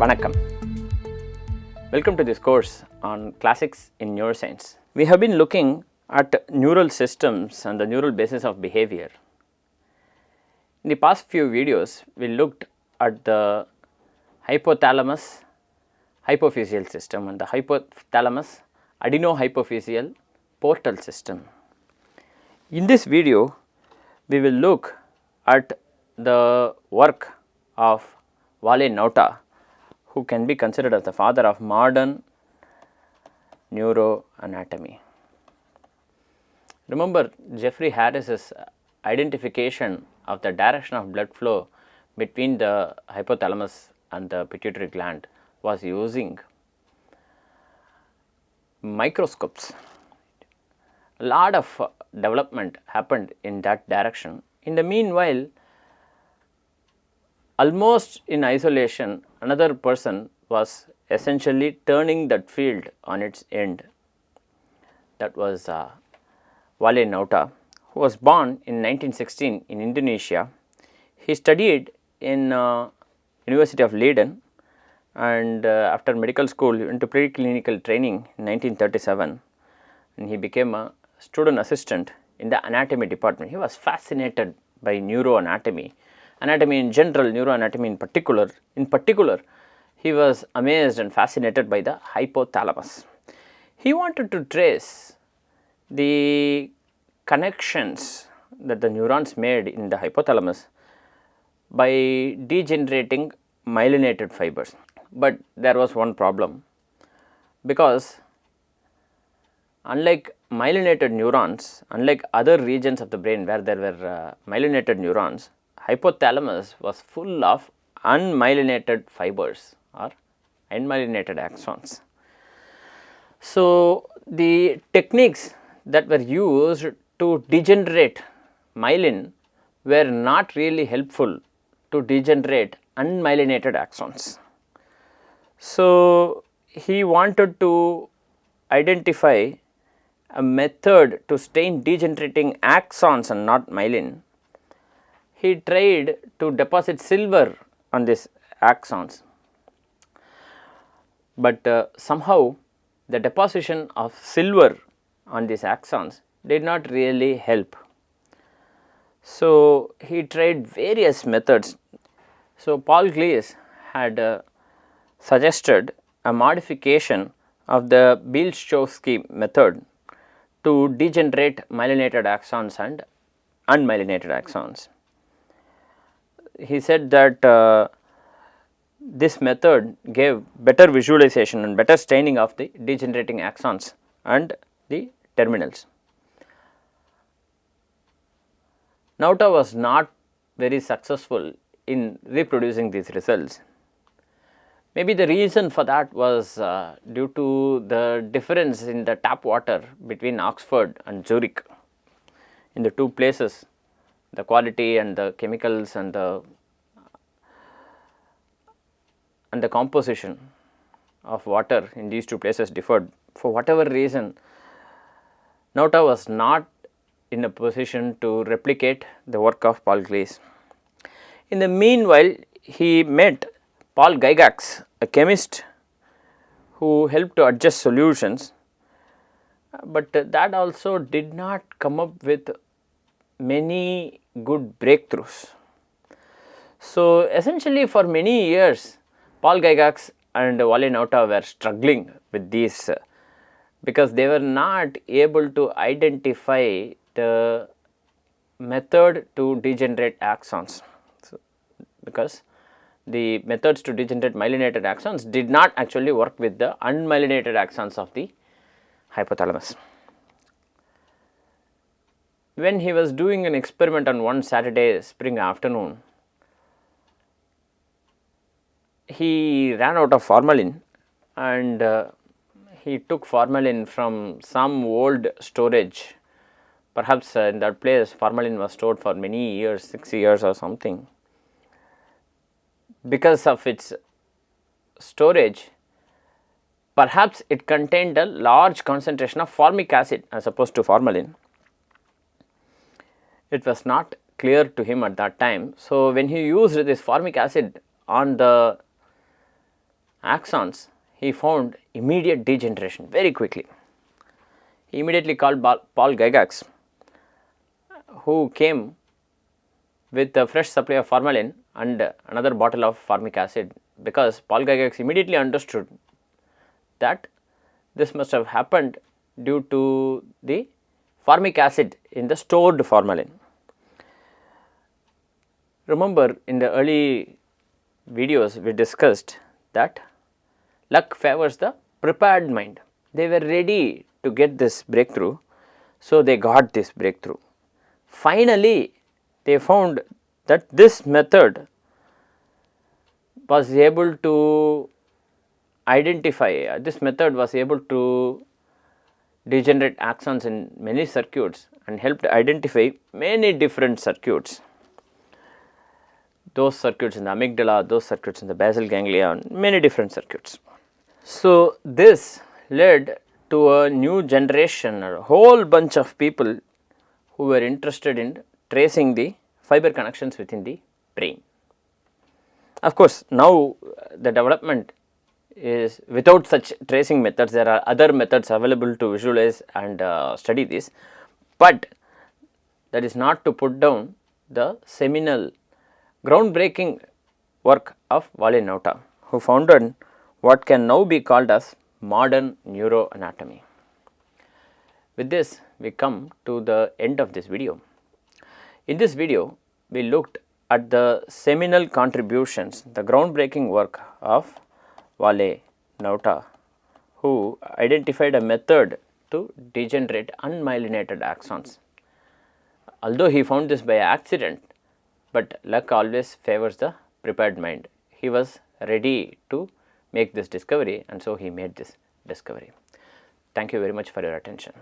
Vanakkam. Welcome to this course on classics in neuroscience. We have been looking at neural systems and the neural basis of behavior. In the past few videos, we looked at the hypothalamus hypophyseal system and the hypothalamus adenohypophyseal portal system. In this video, we will look at the work of Vallée-Nauta, who can be considered as the father of modern neuroanatomy. Remember Jeffrey Harris's identification of the direction of blood flow between the hypothalamus and the pituitary gland was using microscopes. A lot of development happened in that direction. In the meanwhile, almost in isolation, another person was essentially turning that field on its end. That was Vallée-Nauta, who was born in 1916 in Indonesia. He studied in University of Leiden, and after medical school he went to preclinical training in 1937, and he became a student assistant in the anatomy department. He was fascinated by neuroanatomy. Anatomy in general, neuroanatomy in particular. In particular, he was amazed and fascinated by the hypothalamus. He wanted to trace the connections that the neurons made in the hypothalamus by degenerating myelinated fibers. But there was one problem, because unlike myelinated neurons, unlike other regions of the brain where there were myelinated neurons, hypothalamus was full of unmyelinated fibers or unmyelinated axons. So, the techniques that were used to degenerate myelin were not really helpful to degenerate unmyelinated axons. So, he wanted to identify a method to stain degenerating axons and not myelin. He tried to deposit silver on these axons, but somehow the deposition of silver on these axons did not really help. So, he tried various methods. So, Paul Gliese had suggested a modification of the Bielszczowski method to degenerate myelinated axons and unmyelinated axons. He said that this method gave better visualization and better staining of the degenerating axons and the terminals. Nauta was not very successful in reproducing these results. Maybe the reason for that was due to the difference in the tap water between Oxford and Zurich. In the two places, the quality and the chemicals and the composition of water in these two places differed. For whatever reason, Nauta was not in a position to replicate the work of Paul Gliese. In the meanwhile, he met Paul Gygax, a chemist who helped to adjust solutions, but that also did not come up with many good breakthroughs. So, essentially for many years, Paul Gygax and Vallée-Nauta were struggling with these because they were not able to identify the method to degenerate axons. So, because the methods to degenerate myelinated axons did not actually work with the unmyelinated axons of the hypothalamus. When he was doing an experiment on one Saturday spring afternoon, he ran out of formalin, and he took formalin from some old storage. Perhaps in that place formalin was stored for many years, 6 years or something. Because of its storage, perhaps it contained a large concentration of formic acid as opposed to formalin. It was not clear to him at that time. So, when he used this formic acid on the axons, he found immediate degeneration very quickly. He immediately called Paul Gygax, who came with a fresh supply of formalin and another bottle of formic acid, because Paul Gygax immediately understood that this must have happened due to the formic acid in the stored formalin. Remember, in the early videos we discussed that luck favors the prepared mind. They were ready to get this breakthrough, so they got this breakthrough. Finally, they found that this method was able to identify, this method was able to degenerate axons in many circuits and helped identify many different circuits. Those circuits in the amygdala, those circuits in the basal ganglia, and many different circuits. So, this led to a new generation, a whole bunch of people who were interested in tracing the fiber connections within the brain. Of course, now the development is without such tracing methods. There are other methods available to visualize and study this, but that is not to put down the seminal groundbreaking work of Vallée-Nauta, who founded what can now be called as modern neuroanatomy. With this, we come to the end of this video. In this video, we looked at the seminal contributions, the groundbreaking work of Vallée-Nauta, who identified a method to degenerate unmyelinated axons. Although he found this by accident, but luck always favors the prepared mind. He was ready to make this discovery, and so he made this discovery. Thank you very much for your attention.